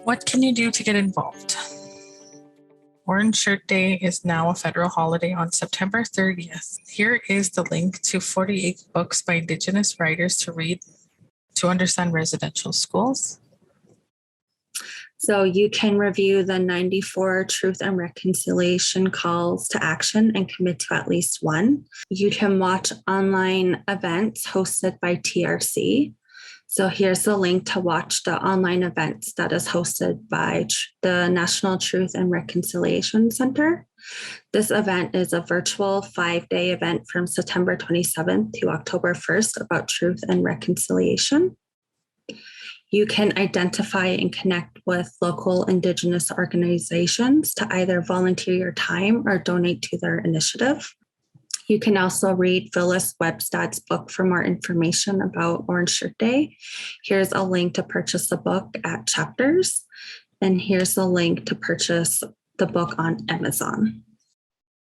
What can you do to get involved? Orange Shirt Day is now a federal holiday on September 30th. Here is the link to 48 books by Indigenous writers to read to understand residential schools. So you can review the 94 Truth and Reconciliation calls to action and commit to at least one. You can watch online events hosted by TRC. So here's the link to watch the online events that is hosted by the National Truth and Reconciliation Center. This event is a virtual 5-day event from September 27th to October 1st about truth and reconciliation. You can identify and connect with local Indigenous organizations to either volunteer your time or donate to their initiative. You can also read Phyllis Webstad's book for more information about Orange Shirt Day. Here's a link to purchase the book at Chapters, and here's the link to purchase the book on Amazon.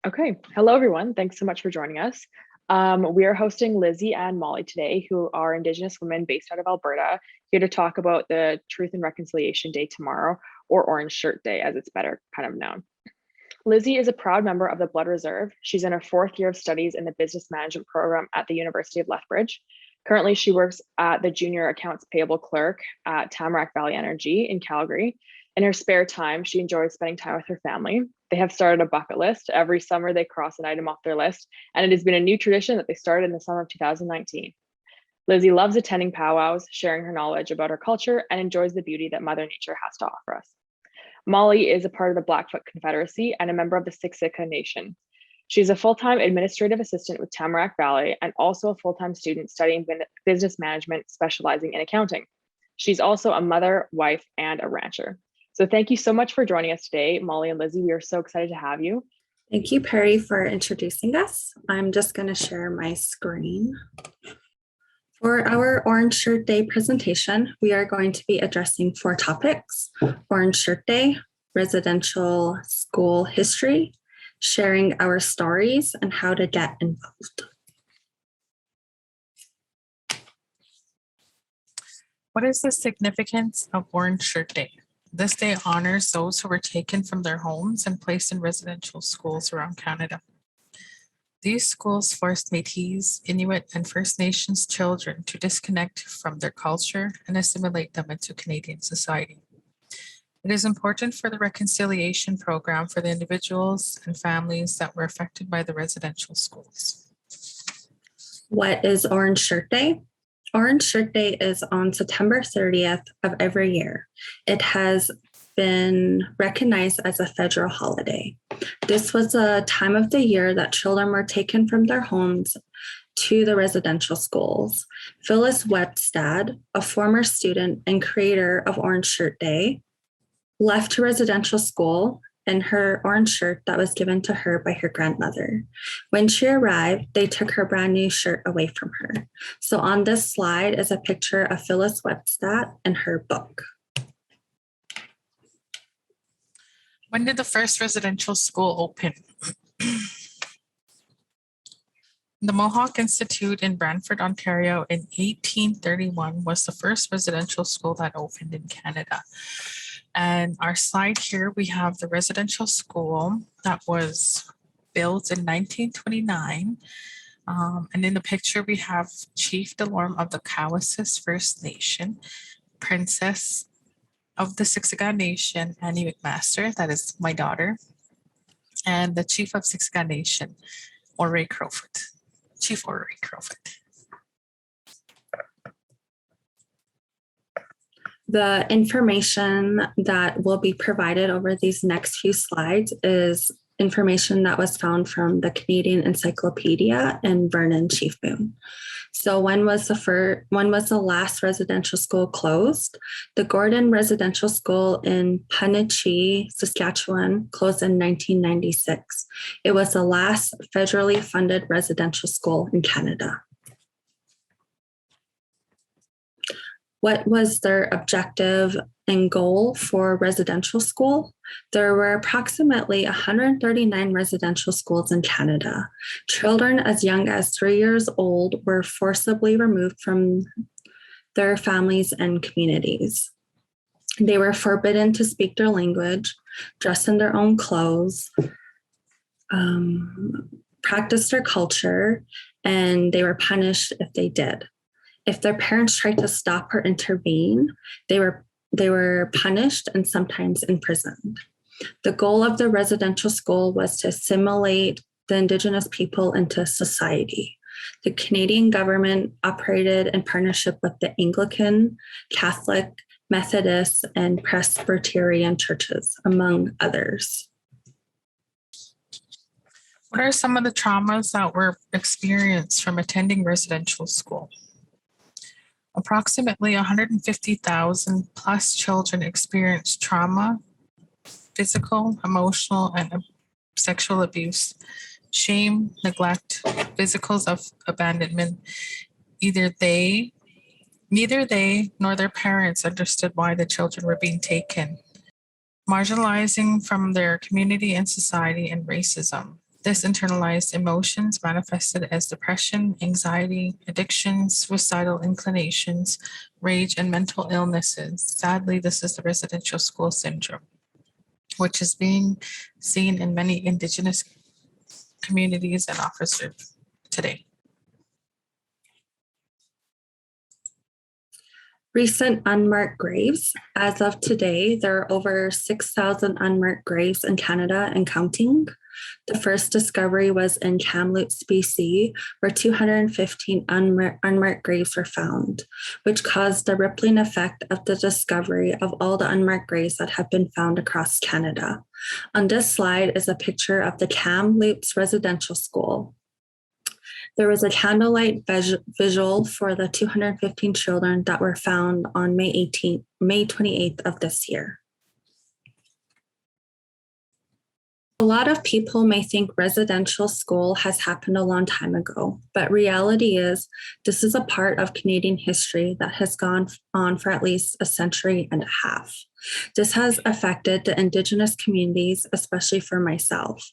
Okay, hello everyone. Thanks so much for joining us. We are hosting Lizzie and Molly today, who are Indigenous women based out of Alberta, here to talk about the Truth and Reconciliation Day tomorrow, or Orange Shirt Day, as it's better kind of known. Lizzie is a proud member of the Blood Reserve. She's in her 4th year of studies in the business management program at the University of Lethbridge. Currently, she works at the junior accounts payable clerk at Tamarack Valley Energy in Calgary. In her spare time, she enjoys spending time with her family. They have started a bucket list. Every summer, they cross an item off their list, and it has been a new tradition that they started in the summer of 2019. Lizzie loves attending powwows, sharing her knowledge about her culture, and enjoys the beauty that Mother Nature has to offer us. Molly is a part of the Blackfoot Confederacy and a member of the Siksika Nation. She's a full-time administrative assistant with Tamarack Valley and also a full-time student studying business management, specializing in accounting. She's also a mother, wife, and a rancher. So thank you so much for joining us today, Molly and Lizzie. We are so excited to have you. Thank you, Perry, for introducing us. I'm just going to share my screen. For our Orange Shirt Day presentation, we are going to be addressing 4 topics: Orange Shirt Day, residential school history, sharing our stories, and how to get involved. What is the significance of Orange Shirt Day? This day honors those who were taken from their homes and placed in residential schools around Canada. These schools forced Metis, Inuit, and First Nations children to disconnect from their culture and assimilate them into Canadian society. It is important for the reconciliation program for the individuals and families that were affected by the residential schools. What is Orange Shirt Day? Orange Shirt Day is on September 30th of every year. It has been recognized as a federal holiday. This was a time of the year that children were taken from their homes to the residential schools. Phyllis Webstad, a former student and creator of Orange Shirt Day, left to residential school in her orange shirt that was given to her by her grandmother. When she arrived, they took her brand new shirt away from her. So on this slide is a picture of Phyllis Webstad and her book. When did the first residential school open? The Mohawk Institute in Brantford, Ontario in 1831 was the first residential school that opened in Canada. And our slide here, we have the residential school that was built in 1929. And in the picture, we have Chief Delorme of the Cowessess First Nation, Princess of the Siksika Nation, Annie McMaster, that is my daughter, and the Chief of Siksika Nation, Ouray Crowfoot, Chief Ouray Crowfoot. The information that will be provided over these next few slides is information that was found from the Canadian Encyclopedia and Vernon Chiefboon. So when was the last residential school closed? The Gordon Residential School in Punachee, Saskatchewan, closed in 1996. It was the last federally funded residential school in Canada. What was their objective and goal for residential school. There were approximately 139 residential schools in Canada. Children as young as 3 years old were forcibly removed from their families and communities. They were forbidden to speak their language, dress in their own clothes, practice their culture, and they were punished if they did. If their parents tried to stop or intervene, they were punished and sometimes imprisoned. The goal of the residential school was to assimilate the Indigenous people into society. The Canadian government operated in partnership with the Anglican, Catholic, Methodist, and Presbyterian churches, among others. What are some of the traumas that were experienced from attending residential school? Approximately 150,000 plus children experienced trauma, physical, emotional, and sexual abuse, shame, neglect, physicals of abandonment. Neither they nor their parents understood why the children were being taken. Marginalizing from their community and society, and racism. This internalized emotions manifested as depression, anxiety, addiction, suicidal inclinations, rage, and mental illnesses. Sadly, this is the residential school syndrome, which is being seen in many Indigenous communities and officers today. Recent unmarked graves. As of today, there are over 6,000 unmarked graves in Canada and counting. The first discovery was in Kamloops, BC, where 215 unmarked graves were found, which caused the rippling effect of the discovery of all the unmarked graves that have been found across Canada. On this slide is a picture of the Kamloops Residential School. There was a candlelight visual for the 215 children that were found on May 28th of this year. A lot of people may think residential school has happened a long time ago, but reality is this is a part of Canadian history that has gone on for at least a century and a half. This has affected the Indigenous communities, especially for myself.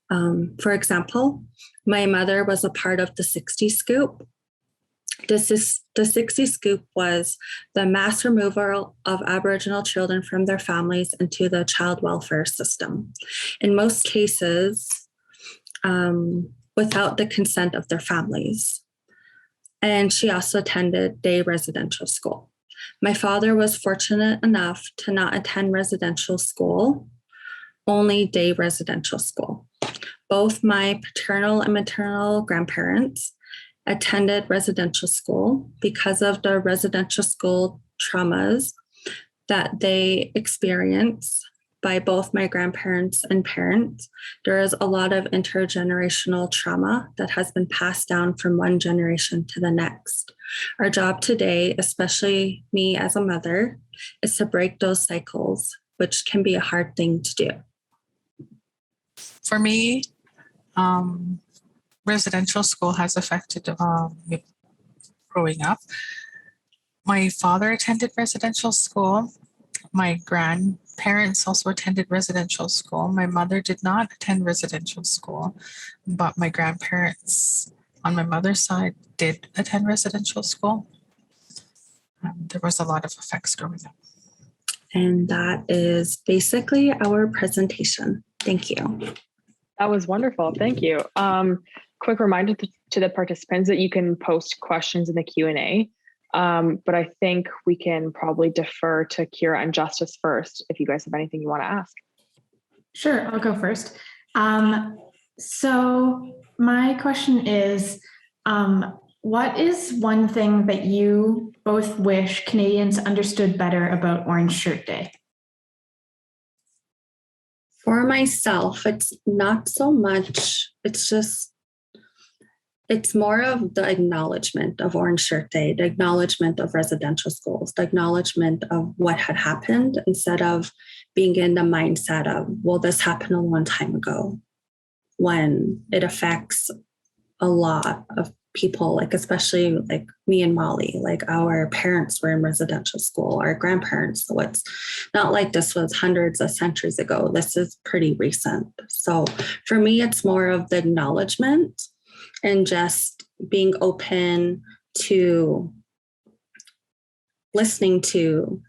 For example, my mother was a part of the 60 Scoop. The 60 Scoop was the mass removal of Aboriginal children from their families into the child welfare system. In most cases, without the consent of their families. And she also attended day residential school. My father was fortunate enough to not attend residential school, only day residential school. Both my paternal and maternal grandparents attended residential school. Because of the residential school traumas that they experienced by both my grandparents and parents, there is a lot of intergenerational trauma that has been passed down from one generation to the next. Our job today, especially me as a mother, is to break those cycles, which can be a hard thing to do. For me, residential school has affected me growing up. My father attended residential school. My grandparents also attended residential school. My mother did not attend residential school, but my grandparents on my mother's side did attend residential school. There was a lot of effects growing up. And that is basically our presentation. Thank you. That was wonderful. Thank you. Quick reminder to the participants that you can post questions in the Q&A, but I think we can probably defer to Kira and Justice first if you guys have anything you want to ask. Sure, I'll go first. So my question is, what is one thing that you both wish Canadians understood better about Orange Shirt Day? For myself, it's not so much, it's more of the acknowledgement of Orange Shirt Day, the acknowledgement of residential schools, the acknowledgement of what had happened instead of being in the mindset of, well, this happened a long time ago, when it affects a lot of people, like especially like me and Molly, like our parents were in residential school, our grandparents. So it's not like this was hundreds of centuries ago. This is pretty recent. So for me, it's more of the acknowledgement and just being open to listening to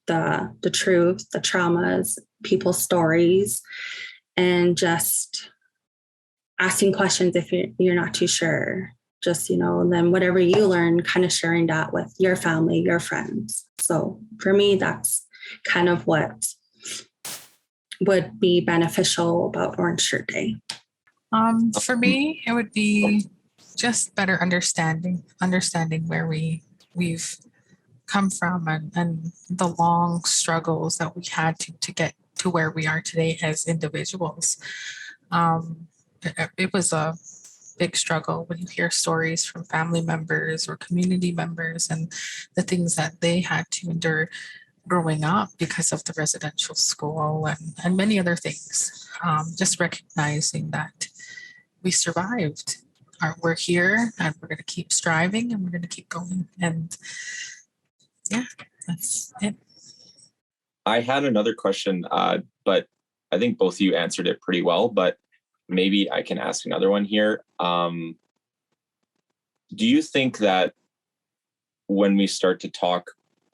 the truth, the traumas, people's stories, and just asking questions if you're not too sure. Just, and then whatever you learn, kind of sharing that with your family, your friends. So for me, that's kind of what would be beneficial about Orange Shirt Day. For me, it would be just better understanding where we've come from and the long struggles that we had to get to where we are today as individuals. It was a big struggle when you hear stories from family members or community members and the things that they had to endure growing up because of the residential school and many other things. Just recognizing that we survived. We're here and we're going to keep striving and we're going to keep going. And yeah, that's it. I had another question, but I think both of you answered it pretty well, but maybe I can ask another one here. Do you think that when we start to talk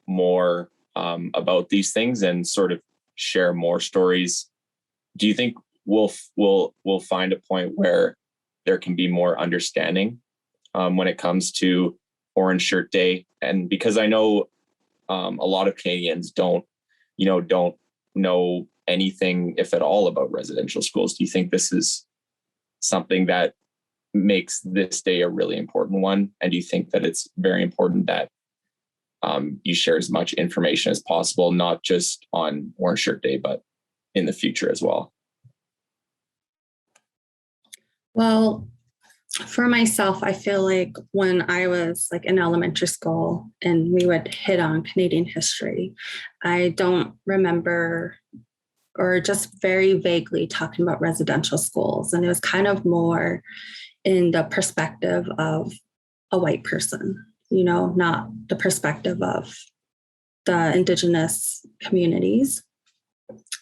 more about these things and sort of share more stories, do you think we'll find a point where there can be more understanding when it comes to Orange Shirt Day? And because I know a lot of Canadians don't know anything, if at all, about residential schools. Do you think this is something that makes this day a really important one? And do you think that it's very important that you share as much information as possible, not just on Orange Shirt Day, but in the future as well? Well, for myself, I feel like when I was like in elementary school and we would hit on Canadian history, I don't remember or just very vaguely talking about residential schools. And it was kind of more in the perspective of a white person, not the perspective of the indigenous communities.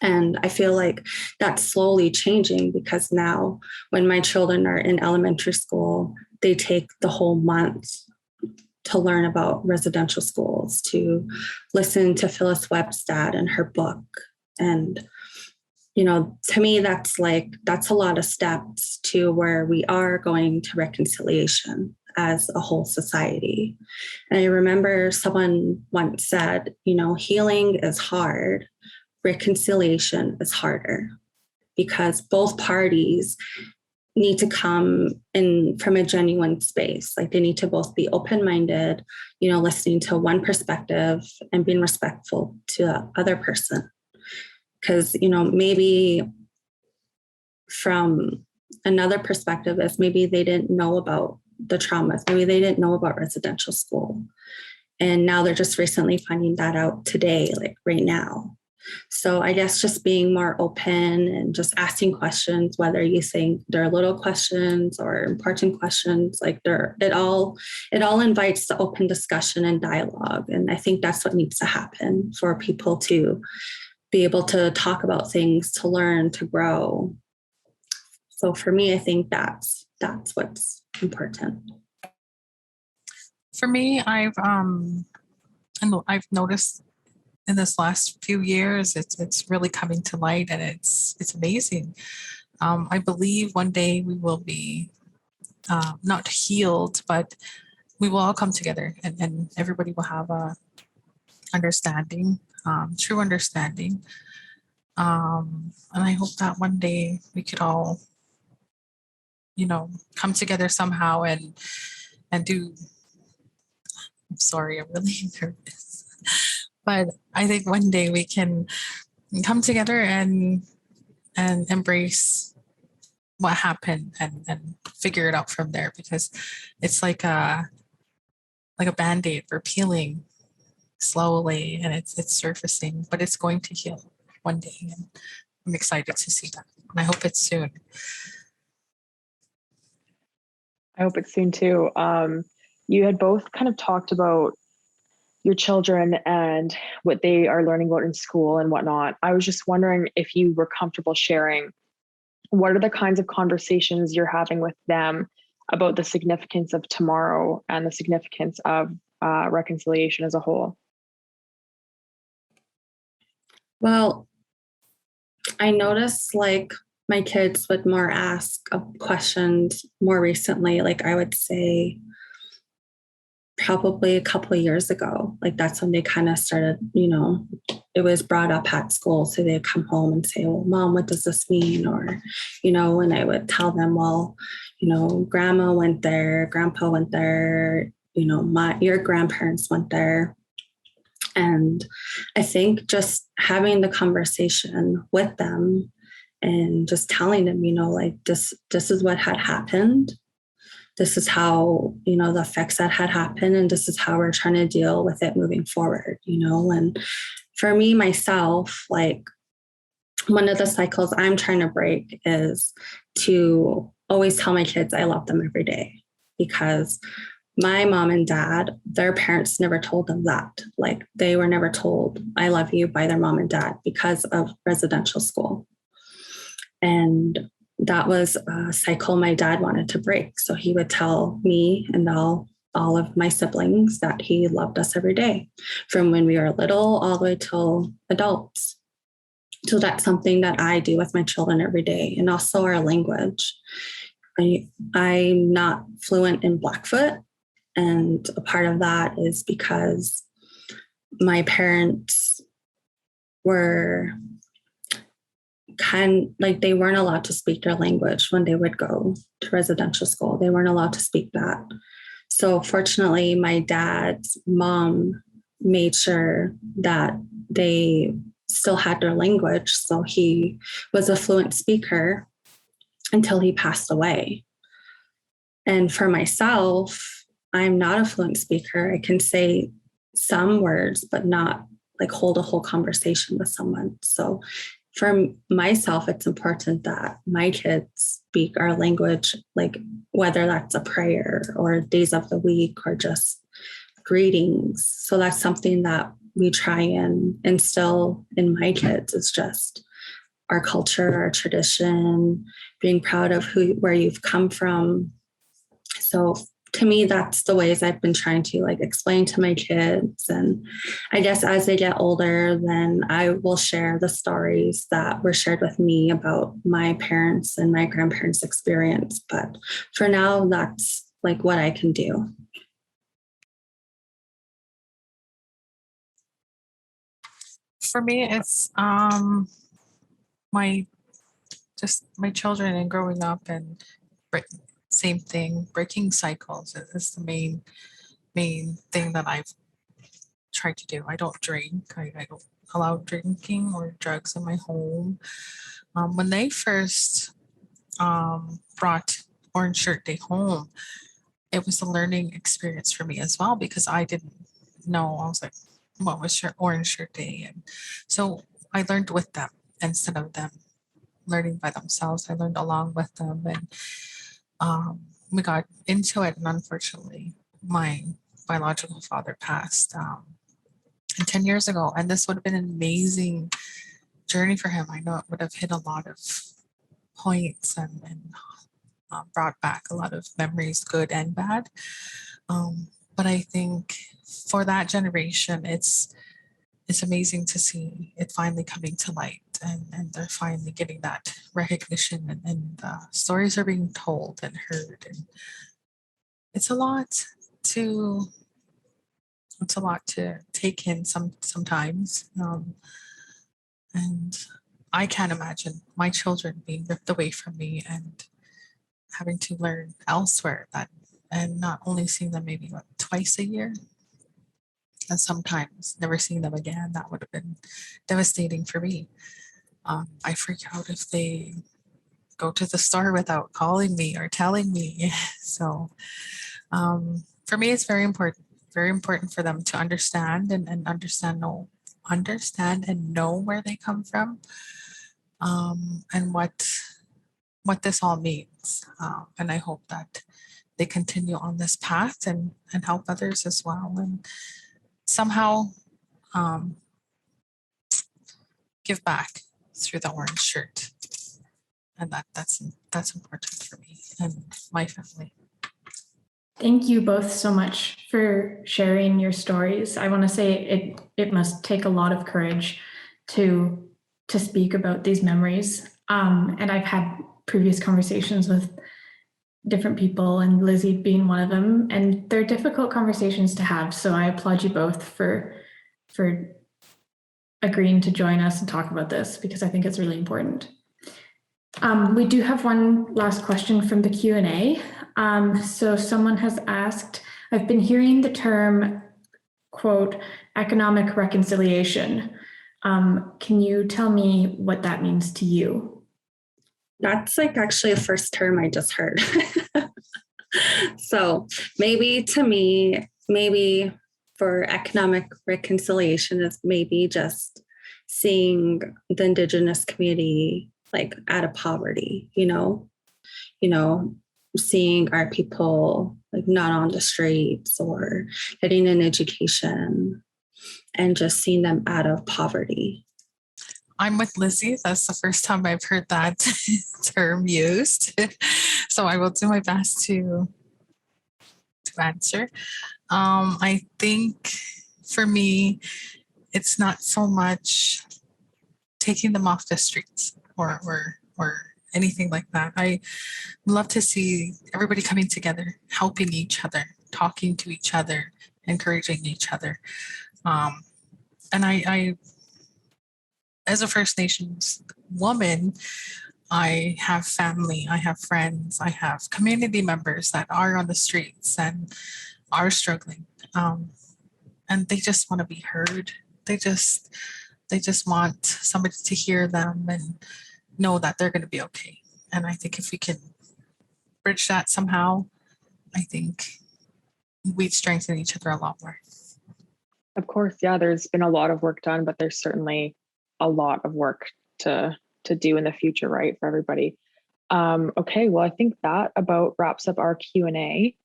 And I feel like that's slowly changing because now when my children are in elementary school, they take the whole month to learn about residential schools, to listen to Phyllis Webstad and her book. And, to me, that's a lot of steps to where we are going to reconciliation as a whole society. And I remember someone once said, healing is hard. Reconciliation is harder because both parties need to come in from a genuine space. Like they need to both be open-minded, listening to one perspective and being respectful to the other person. Because, maybe from another perspective is maybe they didn't know about the traumas. Maybe they didn't know about residential school. And now they're just recently finding that out today, like right now. So I guess just being more open and just asking questions, whether you think they're little questions or important questions, like it all invites the open discussion and dialogue. And I think that's what needs to happen for people to be able to talk about things, to learn, to grow. So for me, I think that's what's important. For me, I've noticed in this last few years, it's really coming to light, and it's amazing. I believe one day we will be not healed, but we will all come together, and everybody will have a understanding, true understanding. And I hope that one day we could all, come together somehow and do. I'm sorry, I'm really nervous. But I think one day we can come together and embrace what happened and figure it out from there, because it's like a Band-Aid. We're peeling slowly and it's surfacing, but it's going to heal one day. And I'm excited to see that. And I hope it's soon. I hope it's soon too. You had both kind of talked about your children and what they are learning about in school and whatnot. I was just wondering if you were comfortable sharing what are the kinds of conversations you're having with them about the significance of tomorrow and the significance of reconciliation as a whole? Well, I noticed like my kids would more ask questions more recently. Like I would say probably a couple of years ago, like that's when they kind of started, it was brought up at school. So they'd come home and say, well, Mom, what does this mean? Or, and I would tell them, well, grandma went there, grandpa went there, your grandparents went there. And I think just having the conversation with them and just telling them, like this is what had happened. This is how, the effects that had happened. And this is how we're trying to deal with it moving forward, And for me, myself, like one of the cycles I'm trying to break is to always tell my kids I love them every day, because my mom and dad, their parents never told them that. Like they were never told I love you by their mom and dad because of residential school. And that was a cycle my dad wanted to break. So he would tell me and all of my siblings that he loved us every day from when we were little all the way till adults. So that's something that I do with my children every day. And also our language. I'm not fluent in Blackfoot. And a part of that is because my parents were they weren't allowed to speak their language when they would go to residential school. They weren't allowed to speak that. So fortunately, my dad's mom made sure that they still had their language. So he was a fluent speaker until he passed away. And for myself, I'm not a fluent speaker. I can say some words, but not like hold a whole conversation with someone. So for myself, it's important that my kids speak our language, like whether that's a prayer or days of the week or just greetings. So that's something that we try and instill in my kids, is just our culture, our tradition, being proud of where you've come from. So to me, that's the ways I've been trying to like explain to my kids. And I guess as they get older, then I will share the stories that were shared with me about my parents and my grandparents' experience. But for now, that's like what I can do. For me, it's my children and growing up and same thing, breaking cycles is the main thing that I've tried to do. I don't drink. I don't allow drinking or drugs in my home. When they first brought Orange Shirt Day home, it was a learning experience for me as well, because I didn't know. I was like, what was your Orange Shirt Day? And so I learned with them instead of them learning by themselves. I learned along with them, and we got into it. And unfortunately, my biological father passed 10 years ago. And this would have been an amazing journey for him. I know it would have hit a lot of points and brought back a lot of memories, good and bad. But I think for that generation, it's amazing to see it finally coming to light, and they're finally getting that recognition, and stories are being told and heard. And it's a lot to take in sometimes. And I can't imagine my children being ripped away from me and having to learn elsewhere, and not only seeing them maybe twice a year, and sometimes never seeing them again. That would have been devastating for me. I freak out if they go to the store without calling me or telling me. So for me, it's very important for them to understand and understand and know where they come from, and what this all means. And I hope that they continue on this path and help others as well, and somehow give back through the orange shirt. And that's important for me and my family. Thank you both so much for sharing your stories. I want to say it must take a lot of courage to speak about these memories. And I've had previous conversations with different people, and Lizzie being one of them, and they're difficult conversations to have. So I applaud you both for agreeing to join us and talk about this, because I think it's really important. We do have one last question from the Q&A. So someone has asked, I've been hearing the term, quote, economic reconciliation. Can you tell me what that means to you? That's like actually the first term I just heard. So maybe to me, maybe for economic reconciliation is maybe just seeing the Indigenous community like out of poverty, seeing our people like not on the streets or getting an education and just seeing them out of poverty. I'm with Lizzie. That's the first time I've heard that term used. So I will do my best to answer. I think for me, it's not so much taking them off the streets or anything like that. I love to see everybody coming together, helping each other, talking to each other, encouraging each other. And I, as a First Nations woman, I have family, I have friends, I have community members that are on the streets and are struggling. And they just want to be heard. They just want somebody to hear them and know that they're going to be okay. And I think if we can bridge that somehow, I think we'd strengthen each other a lot more. Of course, yeah, there's been a lot of work done, but there's certainly a lot of work to do in the future, right, for everybody. Okay, well, I think that about wraps up our Q&A.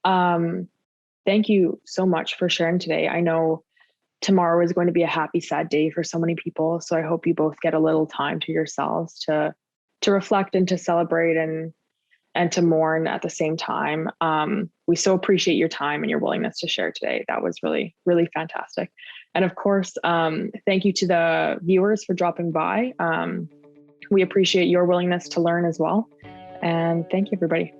Thank you so much for sharing today. I know tomorrow is going to be a happy, sad day for so many people, so I hope you both get a little time to yourselves to reflect and to celebrate and to mourn at the same time. We so appreciate your time and your willingness to share today. That was really, really fantastic. And of course, thank you to the viewers for dropping by. We appreciate your willingness to learn as well. And thank you, everybody.